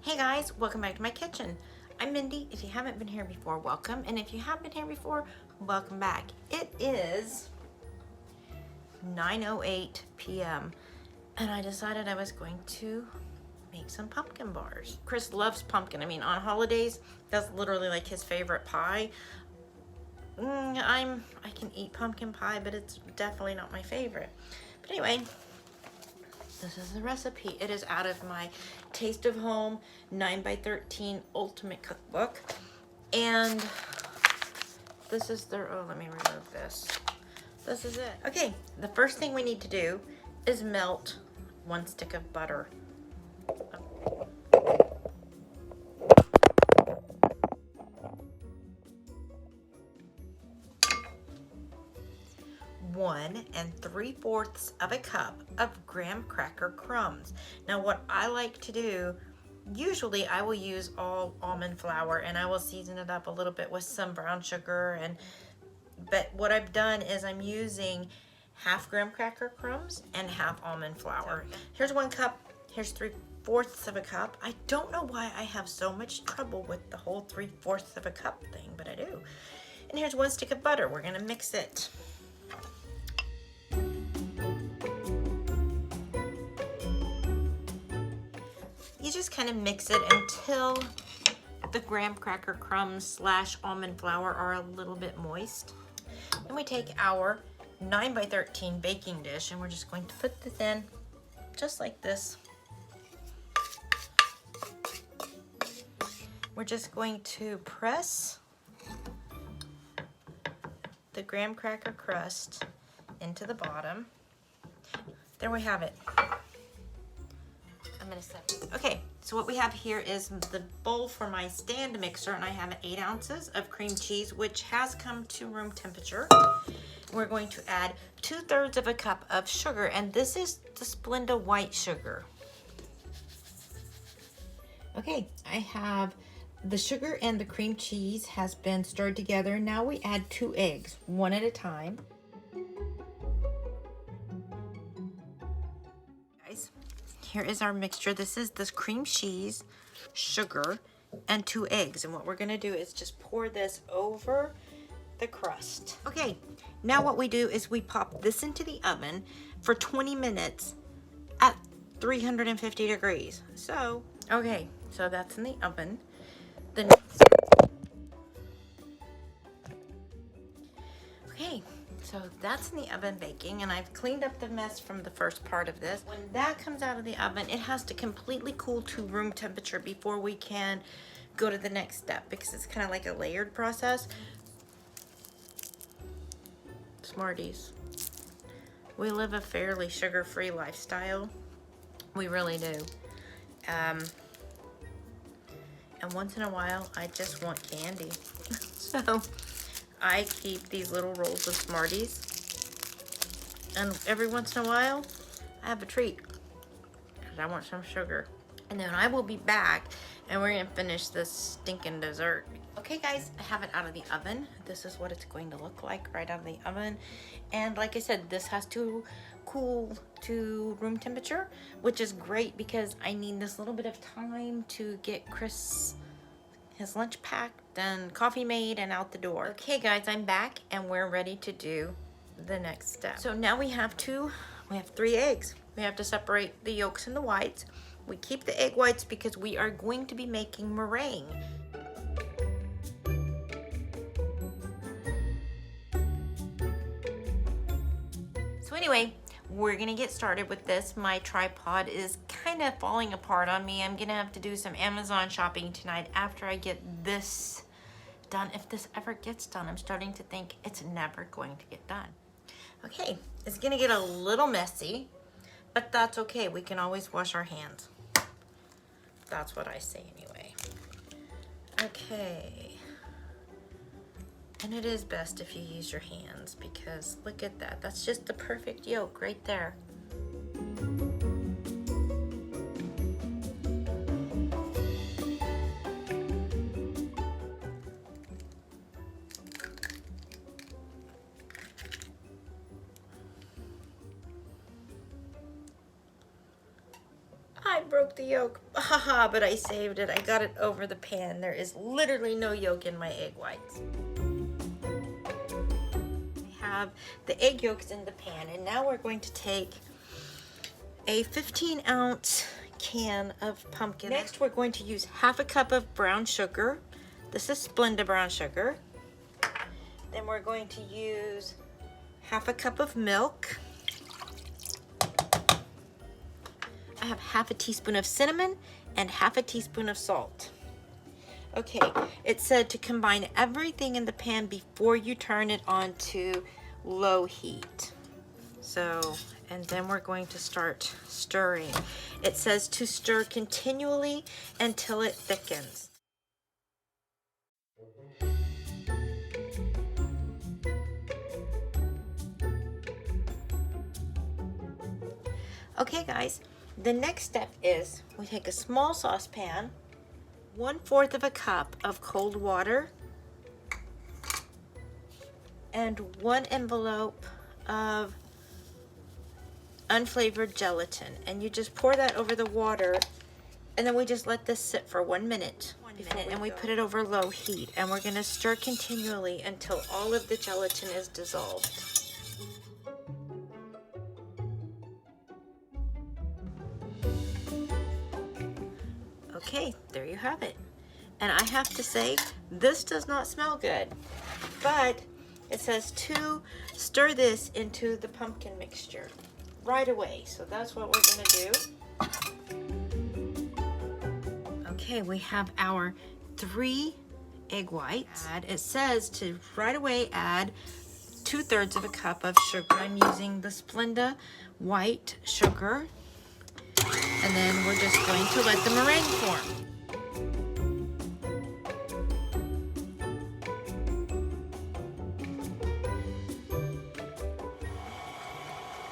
Hey guys, welcome back to my kitchen. I'm Mindy. If you haven't been here before, welcome. And if you have been here before, welcome back. It is 9:08 p.m. and I decided I was going to make some pumpkin bars. Chris loves pumpkin. I mean, on holidays, that's literally like his favorite pie. I can eat pumpkin pie, but it's definitely not my favorite. But anyway, this is the recipe. It is out of my Taste of Home 9x13 Ultimate Cookbook. And this is their, oh, let me remove this. This is it. Okay, the first thing we need to do is melt 1 stick of butter. One and 3/4 of a cup of graham cracker crumbs. Now what I like to do, usually I will use all almond flour and I will season it up a little bit with some brown sugar, but what I've done is I'm using half graham cracker crumbs and half almond flour. Here's 1 cup, here's 3/4 of a cup. I don't know why I have so much trouble with the whole 3/4 of a cup thing, but I do. And here's 1 stick of butter. We're gonna mix it. You just kind of mix it until the graham cracker crumbs / almond flour are a little bit moist. Then we take our 9x13 baking dish and we're just going to put this in just like this. We're just going to press the graham cracker crust into the bottom. There we have it. I'm gonna set it. Okay, so what we have here is the bowl for my stand mixer, and I have 8 ounces of cream cheese, which has come to room temperature. We're going to add 2/3 of a cup of sugar, and this is the Splenda white sugar. Okay, I have the sugar and the cream cheese has been stirred together. Now we add 2 eggs, 1 at a time. Guys, here is our mixture. This is this cream cheese, sugar, and 2 eggs. And what we're gonna do is just pour this over the crust. Okay, now what we do is we pop this into the oven for 20 minutes at 350 degrees. So, okay, so that's in the oven. Okay, so that's in the oven baking, and I've cleaned up the mess from the first part of this. When that comes out of the oven, it has to completely cool to room temperature before we can go to the next step, because it's kind of like a layered process. Smarties. We live a fairly sugar-free lifestyle. We really do. And once in a while, I just want candy. So I keep these little rolls of Smarties, and every once in a while I have a treat because I want some sugar. And then I will be back and we're gonna finish this stinking dessert. Okay guys, I have it out of the oven. This is what it's going to look like right out of the oven. And like I said, this has to cool to room temperature, which is great because I need this little bit of time to get Chris his lunch packed and coffee made and out the door. Okay guys, I'm back and we're ready to do the next step. So now we have 3 eggs. We have to separate the yolks and the whites. We keep the egg whites because we are going to be making meringue. So anyway, we're gonna get started with this. My tripod is kind of falling apart on me. I'm gonna have to do some Amazon shopping tonight after I get this done. If this ever gets done, I'm starting to think it's never going to get done. Okay, it's gonna get a little messy, but that's okay. We can always wash our hands. That's what I say anyway. Okay. And it is best if you use your hands because look at that. That's just the perfect yolk right there. I'm broke the yolk. Haha, but I saved it. I got it over the pan. There is literally no yolk in my egg whites. I have the egg yolks in the pan, and now we're going to take a 15-ounce can of pumpkin. Next, we're going to use half a cup of brown sugar. This is Splenda brown sugar. Then we're going to use half a cup of milk. I have half a teaspoon of cinnamon and half a teaspoon of salt. Okay, it said to combine everything in the pan before you turn it on to low heat. So, and then we're going to start stirring. It says to stir continually until it thickens. Okay guys, the next step is we take a small saucepan, 1/4 of a cup of cold water, and 1 envelope of unflavored gelatin, and you just pour that over the water, and then we just let this sit for 1 minute. And we put it over low heat, and we're going to stir continually until all of the gelatin is dissolved. Okay, there you have it. And I have to say, this does not smell good, but it says to stir this into the pumpkin mixture right away. So that's what we're gonna do. Okay, we have our 3 egg whites. It says to right away add 2/3 of a cup of sugar. I'm using the Splenda white sugar. And then we're just going to let the meringue form.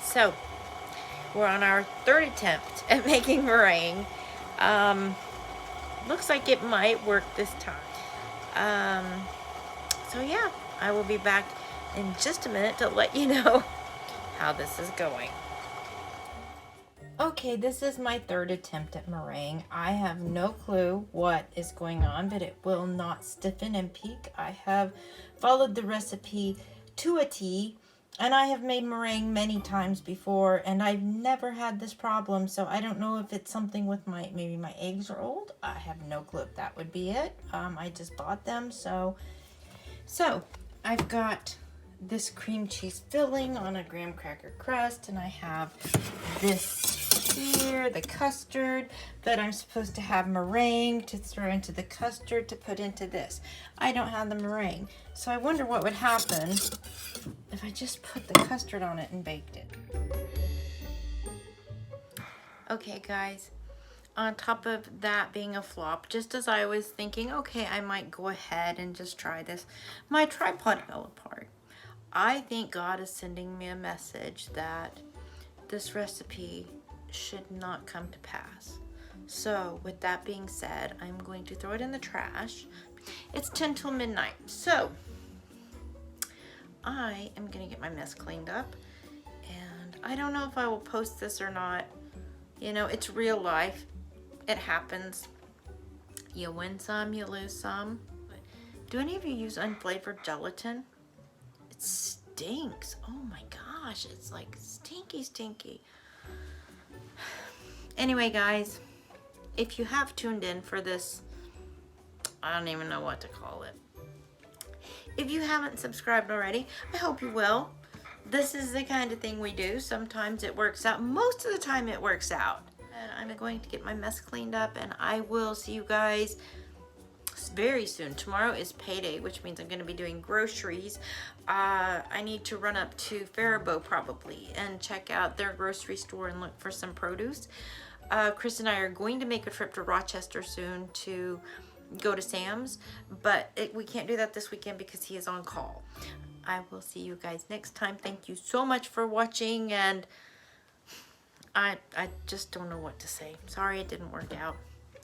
So, we're on our 3rd attempt at making meringue. Looks like it might work this time. So yeah, I will be back in just a minute to let you know how this is going. Okay, this is my 3rd attempt at meringue. I have no clue what is going on, but it will not stiffen and peak. I have followed the recipe to a T, and I have made meringue many times before, and I've never had this problem, so I don't know if it's something with maybe my eggs are old. I have no clue if that would be it. I just bought them, so I've got this cream cheese filling on a graham cracker crust, and I have this here, the custard that I'm supposed to have meringue to throw into the custard to put into this. I don't have the meringue, so I wonder what would happen if I just put the custard on it and baked it. Okay guys, on top of that being a flop, just as I was thinking, okay, I might go ahead and just try this, my tripod fell apart. I think God is sending me a message that this recipe should not come to pass. So with that being said, I'm going to throw it in the trash. It's 10 till midnight, so I am gonna get my mess cleaned up, and I don't know if I will post this or not. You know, it's real life. It happens. You win some, you lose some. Do any of you use unflavored gelatin? It stinks. Oh my gosh, it's like stinky. Anyway, guys, if you have tuned in for this, I don't even know what to call it. If you haven't subscribed already, I hope you will. This is the kind of thing we do. Sometimes it works out. Most of the time it works out. And I'm going to get my mess cleaned up, and I will see you guys very soon. Tomorrow is payday, which means I'm going to be doing groceries. I need to run up to Faribault probably and check out their grocery store and look for some produce. Chris and I are going to make a trip to Rochester soon to go to Sam's, but we can't do that this weekend because he is on call. I will see you guys next time. Thank you so much for watching, and I just don't know what to say. Sorry it didn't work out.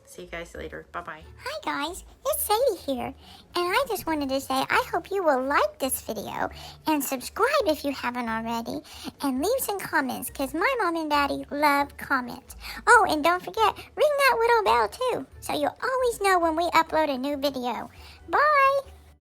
See you guys later. Bye-bye. Hi guys, it's Sadie here, and I just wanted to say I hope you will like this video and subscribe if you haven't already, and leave some comments because my mom and daddy love comments. Oh, and don't forget, ring that little bell too so you'll always know when we upload a new video. Bye!